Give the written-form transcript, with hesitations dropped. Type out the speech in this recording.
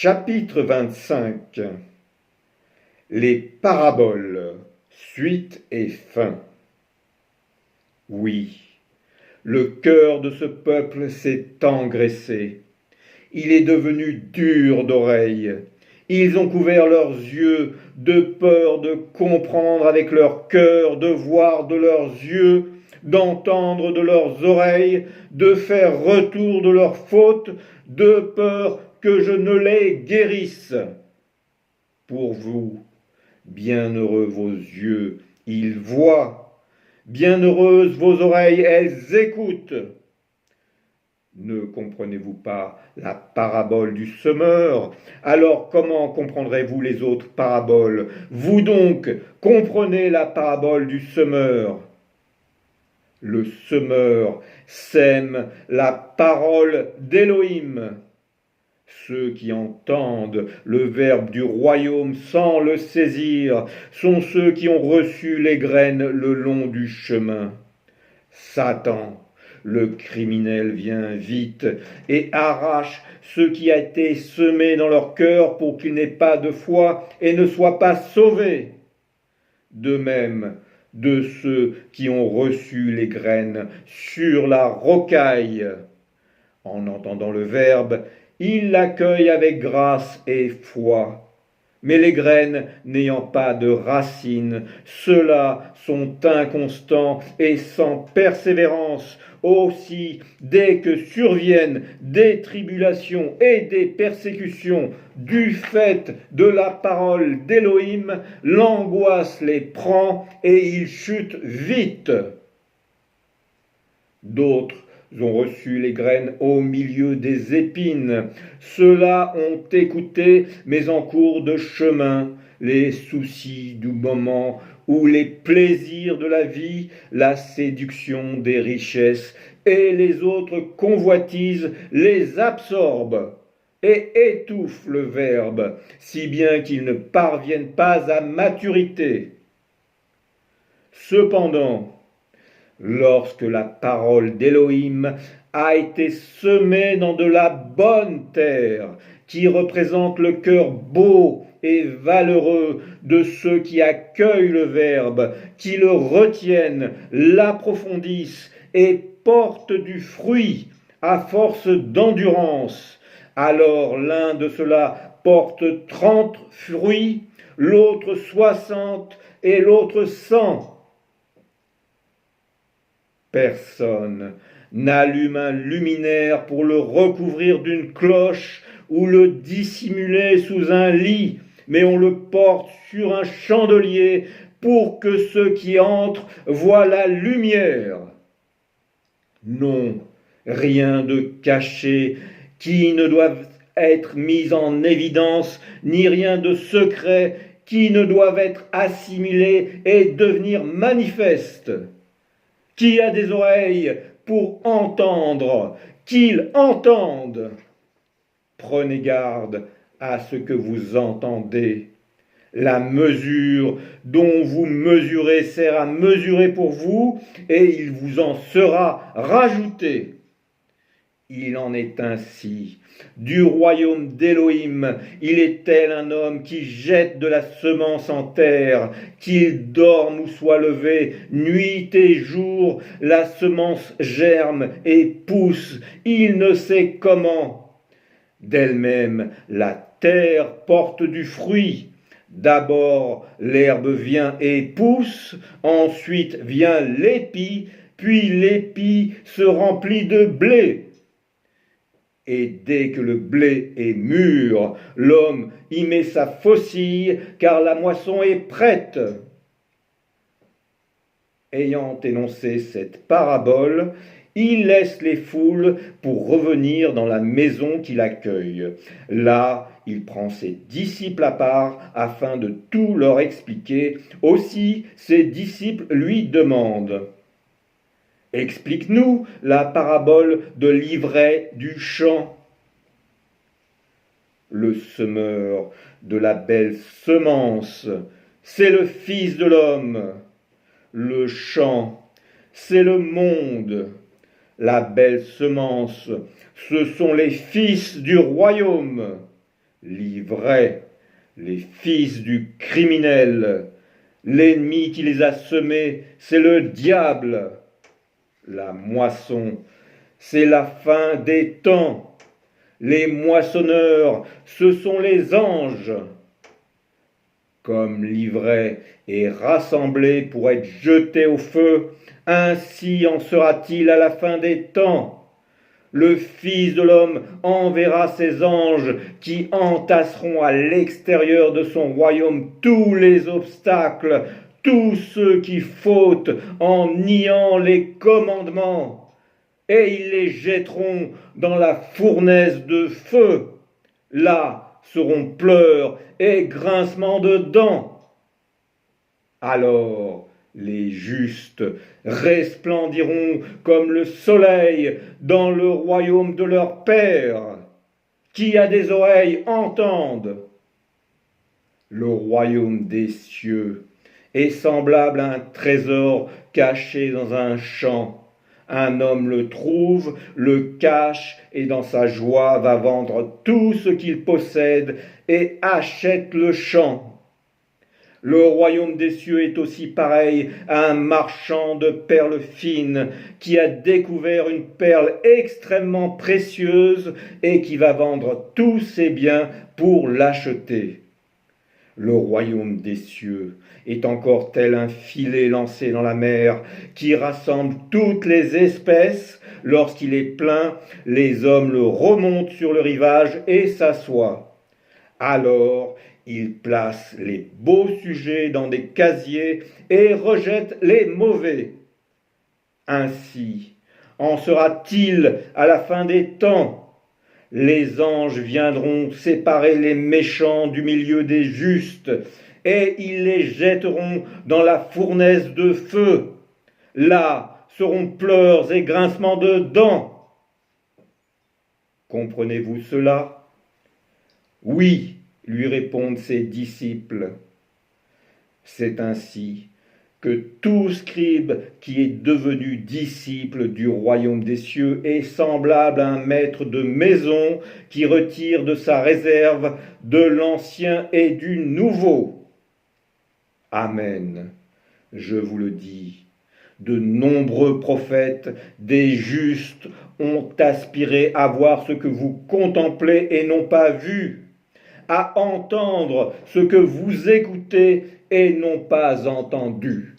Chapitre 25. Les paraboles, suite et fin. Oui, le cœur de ce peuple s'est engraissé. Il est devenu dur d'oreille. Ils ont couvert leurs yeux de peur de comprendre avec leur cœur, de voir de leurs yeux, d'entendre de leurs oreilles, de faire retour de leurs fautes, de peur que je ne les guérisse. Pour vous, bienheureux vos yeux, ils voient, bienheureuses vos oreilles, elles écoutent. Ne comprenez-vous pas la parabole du semeur? Alors comment comprendrez-vous les autres paraboles? Vous donc, comprenez la parabole du semeur. Le semeur sème la parole d'Élohim. Ceux qui entendent le verbe du royaume sans le saisir sont ceux qui ont reçu les graines le long du chemin. Satan, le criminel, vient vite et arrache ce qui a été semé dans leur cœur pour qu'ils n'aient pas de foi et ne soient pas sauvés. De même, de ceux qui ont reçu les graines sur la rocaille. En entendant le verbe, ils l'accueillent avec grâce et foi. Mais les graines n'ayant pas de racines, ceux-là sont inconstants et sans persévérance. Aussi, dès que surviennent des tribulations et des persécutions du fait de la parole d'Élohim, l'angoisse les prend et ils chutent vite. D'autres ont reçu les graines au milieu des épines. Ceux-là ont écouté, mais en cours de chemin, les soucis du moment ou les plaisirs de la vie, la séduction des richesses et les autres convoitises les absorbent et étouffent le verbe, si bien qu'ils ne parviennent pas à maturité. Cependant, lorsque la parole d'Élohim a été semée dans de la bonne terre, qui représente le cœur beau et valeureux de ceux qui accueillent le Verbe, qui le retiennent, l'approfondissent et portent du fruit à force d'endurance, alors l'un de ceux-là porte 30 fruits, l'autre 60 et l'autre 100. Personne n'allume un luminaire pour le recouvrir d'une cloche ou le dissimuler sous un lit, mais on le porte sur un chandelier pour que ceux qui entrent voient la lumière. Non, rien de caché qui ne doive être mis en évidence, ni rien de secret qui ne doive être assimilé et devenir manifeste. Qui a des oreilles pour entendre, qu'il entende. Prenez garde à ce que vous entendez. La mesure dont vous mesurez sert à mesurer pour vous, et il vous en sera rajouté. Il en est ainsi du royaume d'Élohim. Il est tel un homme qui jette de la semence en terre, qu'il dorme ou soit levé, nuit et jour, la semence germe et pousse, il ne sait comment. D'elle-même, la terre porte du fruit. D'abord, l'herbe vient et pousse, ensuite vient l'épi, puis l'épi se remplit de blé. Et dès que le blé est mûr, l'homme y met sa faucille, car la moisson est prête. Ayant énoncé cette parabole, il laisse les foules pour revenir dans la maison qu'il accueille. Là, il prend ses disciples à part afin de tout leur expliquer. Aussi, ses disciples lui demandent: explique-nous la parabole de l'ivraie du champ. Le semeur de la belle semence, c'est le Fils de l'homme. Le champ, c'est le monde. La belle semence, ce sont les fils du royaume. l'ivraie, les fils du criminel. L'ennemi qui les a semés, c'est le diable. La moisson, c'est la fin des temps. Les moissonneurs, ce sont les anges. Comme l'ivraie est rassemblé pour être jeté au feu, ainsi en sera-t-il à la fin des temps. Le Fils de l'homme enverra ses anges qui entasseront à l'extérieur de son royaume tous les obstacles, tous ceux qui fautent en niant les commandements, et ils les jetteront dans la fournaise de feu. Là seront pleurs et grincements de dents. Alors les justes resplendiront comme le soleil dans le royaume de leur Père. Qui a des oreilles, entende. Le royaume des cieux est semblable à un trésor caché dans un champ. Un homme le trouve, le cache et dans sa joie va vendre tout ce qu'il possède et achète le champ. Le royaume des cieux est aussi pareil à un marchand de perles fines qui a découvert une perle extrêmement précieuse et qui va vendre tous ses biens pour l'acheter. Le royaume des cieux est encore tel un filet lancé dans la mer qui rassemble toutes les espèces. Lorsqu'il est plein, les hommes le remontent sur le rivage et s'assoient. Alors, il place les beaux sujets dans des casiers et rejette les mauvais. Ainsi en sera-t-il à la fin des temps. Les anges viendront séparer les méchants du milieu des justes, et ils les jetteront dans la fournaise de feu. Là seront pleurs et grincements de dents. Comprenez-vous cela? Oui, lui répondent ses disciples. C'est ainsi que tout scribe qui est devenu disciple du royaume des cieux est semblable à un maître de maison qui retire de sa réserve de l'ancien et du nouveau. Amen. Je vous le dis, de nombreux prophètes, des justes, ont aspiré à voir ce que vous contemplez et n'ont pas vu, à entendre ce que vous écoutez et n'ont pas entendu.